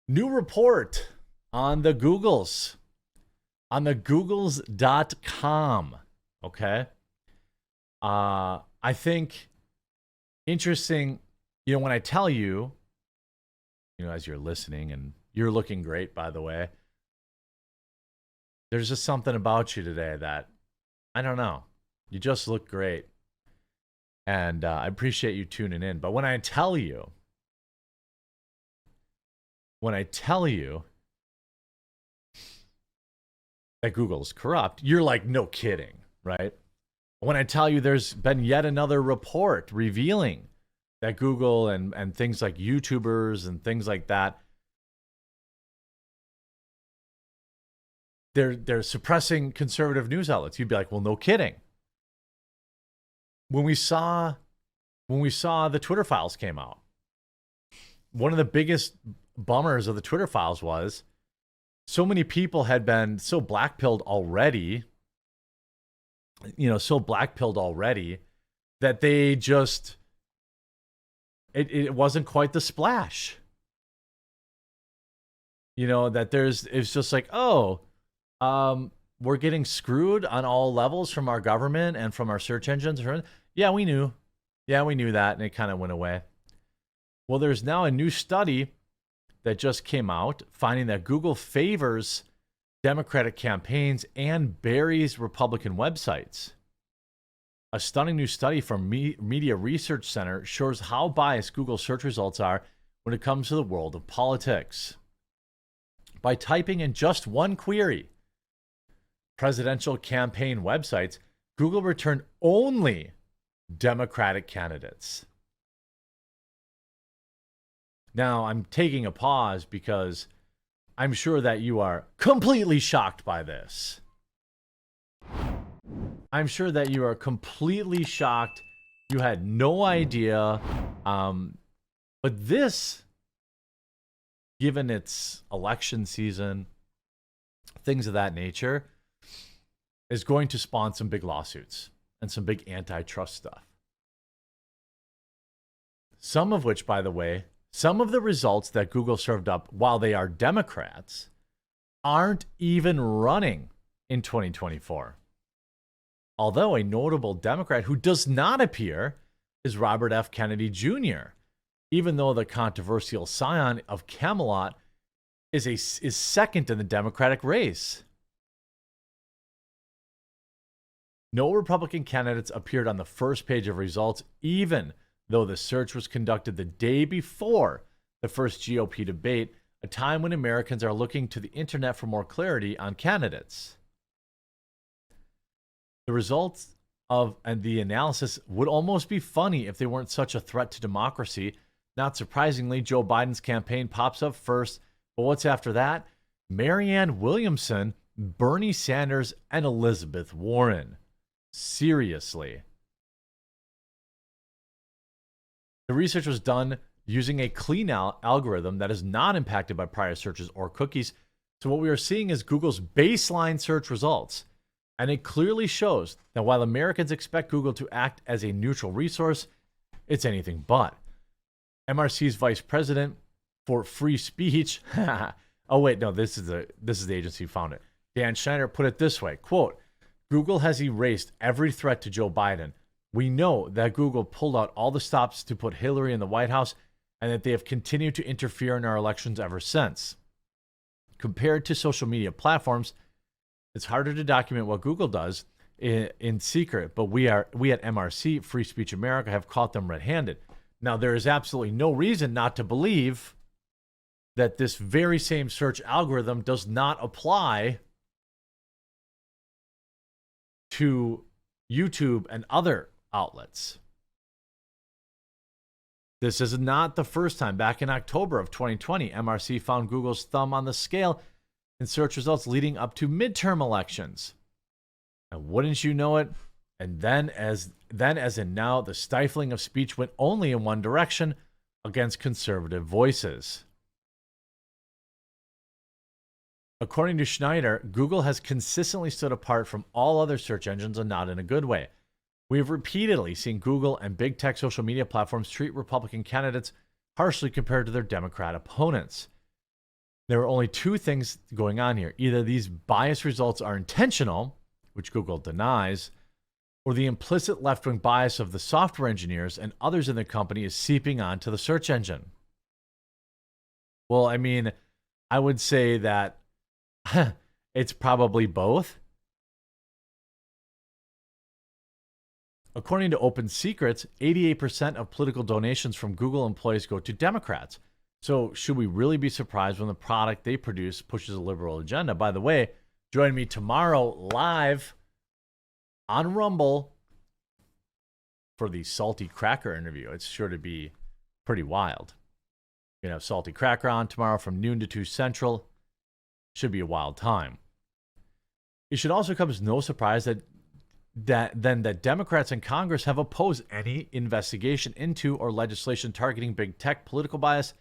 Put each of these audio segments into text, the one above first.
New report on the Googles, on the Googles.com. Okay. I think interesting, when I tell you, as you're listening, and you're looking great, by the way, there's just something about you today that, I don't know, you just look great. And I appreciate you tuning in. But when I tell you that Google's corrupt, you're like, no kidding, right? When I tell you there's been yet another report revealing that Google and things like YouTubers and things like that, they're suppressing conservative news outlets, you'd be like, well, no kidding. When we saw the Twitter files came out, one of the biggest bummers of the Twitter files was so many people had been so blackpilled already, that they just, it wasn't quite the splash. That it's just like, we're getting screwed on all levels from our government and from our search engines. Yeah, we knew. Yeah, we knew that, and it kind of went away. Well, there's now a new study that just came out finding that Google favors Democratic campaigns and buries Republican websites. A stunning new study from Media Research Center shows how biased Google search results are when it comes to the world of politics. By typing in just one query, presidential campaign websites, Google returned only Democratic candidates. Now, I'm taking a pause because I'm sure that you are completely shocked by this. I'm sure that you are completely shocked. You had no idea. But this, given its election season, things of that nature, is going to spawn some big lawsuits and some big antitrust stuff. Some of which, by the way, some of the results that Google served up while they are Democrats aren't even running in 2024. Although a notable Democrat who does not appear is Robert F. Kennedy Jr., even though the controversial scion of Camelot is second in the Democratic race. No Republican candidates appeared on the first page of results, even though the search was conducted the day before the first GOP debate, a time when Americans are looking to the internet for more clarity on candidates. The results of the analysis would almost be funny if they weren't such a threat to democracy. Not surprisingly, Joe Biden's campaign pops up first, but what's after that? Marianne Williamson, Bernie Sanders, and Elizabeth Warren. Seriously. The research was done using a clean algorithm that is not impacted by prior searches or cookies. So what we are seeing is Google's baseline search results. And it clearly shows that while Americans expect Google to act as a neutral resource, it's anything but. MRC's vice president for free speech. Oh, wait, no, this is the agency who found it. Dan Schneider put it this way, quote, Google has erased every threat to Joe Biden. We know that Google pulled out all the stops to put Hillary in the White House and that they have continued to interfere in our elections ever since. Compared to social media platforms, it's harder to document what Google does in secret, but we at MRC, Free Speech America, have caught them red-handed. Now, there is absolutely no reason not to believe that this very same search algorithm does not apply to YouTube and other outlets. This is not the first time. Back in October of 2020, MRC found Google's thumb on the scale in search results leading up to midterm elections. And wouldn't you know it? And then as in now, the stifling of speech went only in one direction, against conservative voices. According to Schneider, Google has consistently stood apart from all other search engines and not in a good way. We have repeatedly seen Google and big tech social media platforms treat Republican candidates harshly compared to their Democrat opponents. There are only two things going on here. Either these biased results are intentional, which Google denies, or the implicit left-wing bias of the software engineers and others in the company is seeping onto the search engine. Well, I mean, I would say that it's probably both. According to Open Secrets, 88% of political donations from Google employees go to Democrats. So should we really be surprised when the product they produce pushes a liberal agenda? By the way, join me tomorrow live on Rumble for the Salty Cracker interview. It's sure to be pretty wild. We're going to have Salty Cracker on tomorrow from noon to 2 Central. Should be a wild time. It should also come as no surprise that Democrats in Congress have opposed any investigation into or legislation targeting big tech political bias.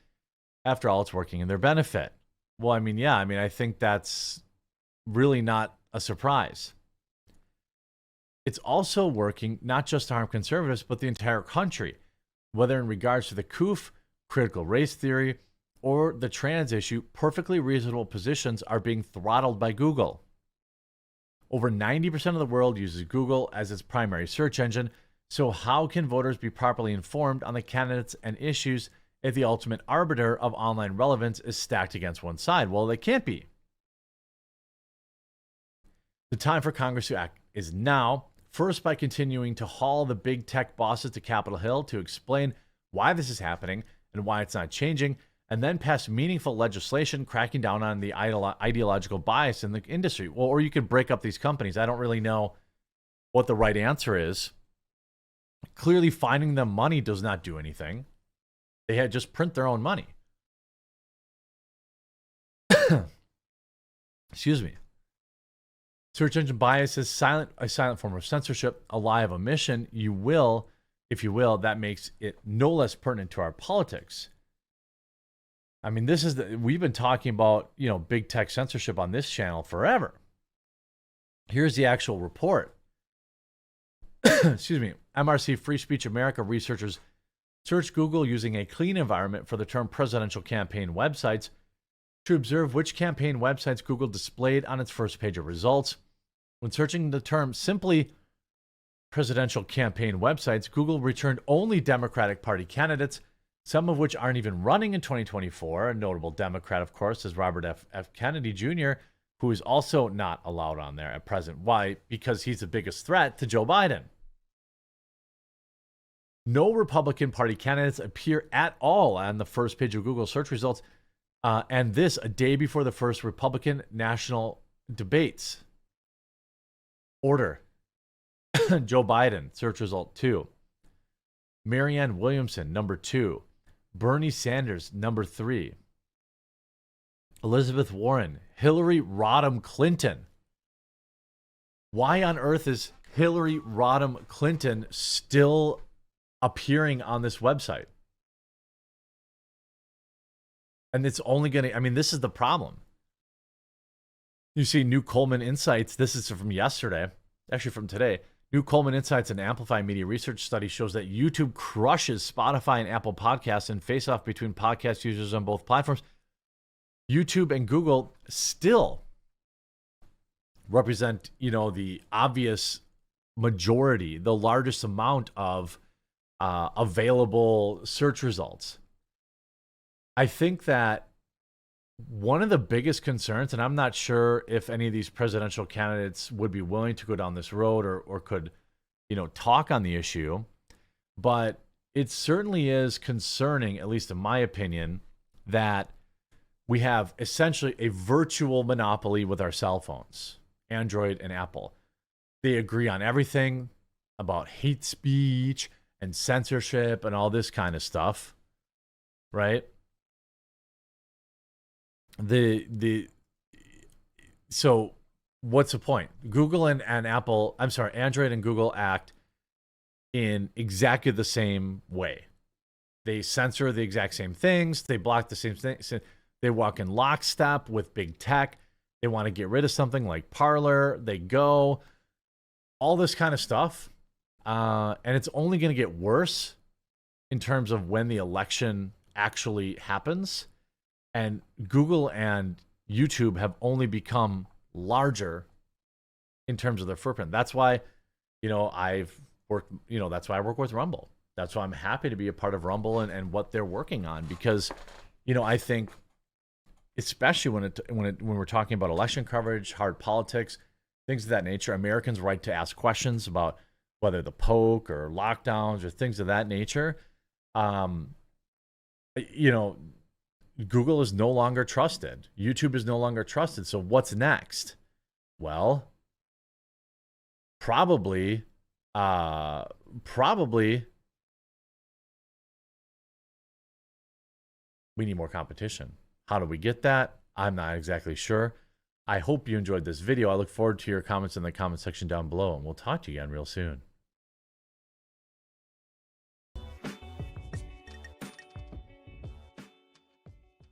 After all, it's working in their benefit. Well, I mean, yeah, I think that's really not a surprise. It's also working not just to harm conservatives, but the entire country, whether in regards to the COOF, critical race theory, or the trans issue. Perfectly reasonable positions are being throttled by Google. Over 90% of the world uses Google as its primary search engine, so how can voters be properly informed on the candidates and issues if the ultimate arbiter of online relevance is stacked against one side? Well, they can't be. The time for Congress to act is now, first by continuing to haul the big tech bosses to Capitol Hill to explain why this is happening and why it's not changing, and then pass meaningful legislation cracking down on the ideological bias in the industry. Well, or you could break up these companies. I don't really know what the right answer is. Clearly, finding them money does not do anything. They had just print their own money. Excuse me. Search engine bias is a silent form of censorship, a lie of omission. You will, if you will, that makes it no less pertinent to our politics. I mean, we've been talking about, big tech censorship on this channel forever. Here's the actual report. Excuse me. MRC Free Speech America researchers searched Google using a clean environment for the term presidential campaign websites to observe which campaign websites Google displayed on its first page of results. When searching the term simply presidential campaign websites, Google returned only Democratic Party candidates, some of which aren't even running in 2024. A notable Democrat, of course, is Robert F. Kennedy Jr., who is also not allowed on there at present. Why? Because he's the biggest threat to Joe Biden. No Republican Party candidates appear at all on the first page of Google search results, and this a day before the first Republican national debates. Order. Joe Biden, search result 2. Marianne Williamson, number 2. Bernie Sanders, number 3. Elizabeth Warren, Hillary Rodham Clinton. Why on earth is Hillary Rodham Clinton still appearing on this website? And it's only going to, this is the problem. You see New Coleman Insights. This is from yesterday, actually from today. New Coleman Insights and Amplify Media Research study shows that YouTube crushes Spotify and Apple Podcasts in face-off between podcast users on both platforms. YouTube and Google still represent, the obvious majority, the largest amount of available search results. I think that one of the biggest concerns, and I'm not sure if any of these presidential candidates would be willing to go down this road or could, talk on the issue, but it certainly is concerning, at least in my opinion, that we have essentially a virtual monopoly with our cell phones, Android and Apple. They agree on everything about hate speech and censorship and all this kind of stuff, right? So what's the point? Google and Apple, Android and Google act in exactly the same way. They censor the exact same things. They block the same things. They walk in lockstep with big tech. They want to get rid of something like Parler. They go, all this kind of stuff. And it's only going to get worse in terms of when the election actually happens. And Google and YouTube have only become larger in terms of their footprint. That's why, I've worked, that's why I work with Rumble. That's why I'm happy to be a part of Rumble and what they're working on, because, I think, especially when we're talking about election coverage, hard politics, things of that nature, Americans' right to ask questions about whether the poke or lockdowns or things of that nature. Um, Google is no longer trusted. YouTube is no longer trusted. So what's next? Well, probably we need more competition. How do we get that? I'm not exactly sure. I hope you enjoyed this video. I look forward to your comments in the comment section down below, and we'll talk to you again real soon.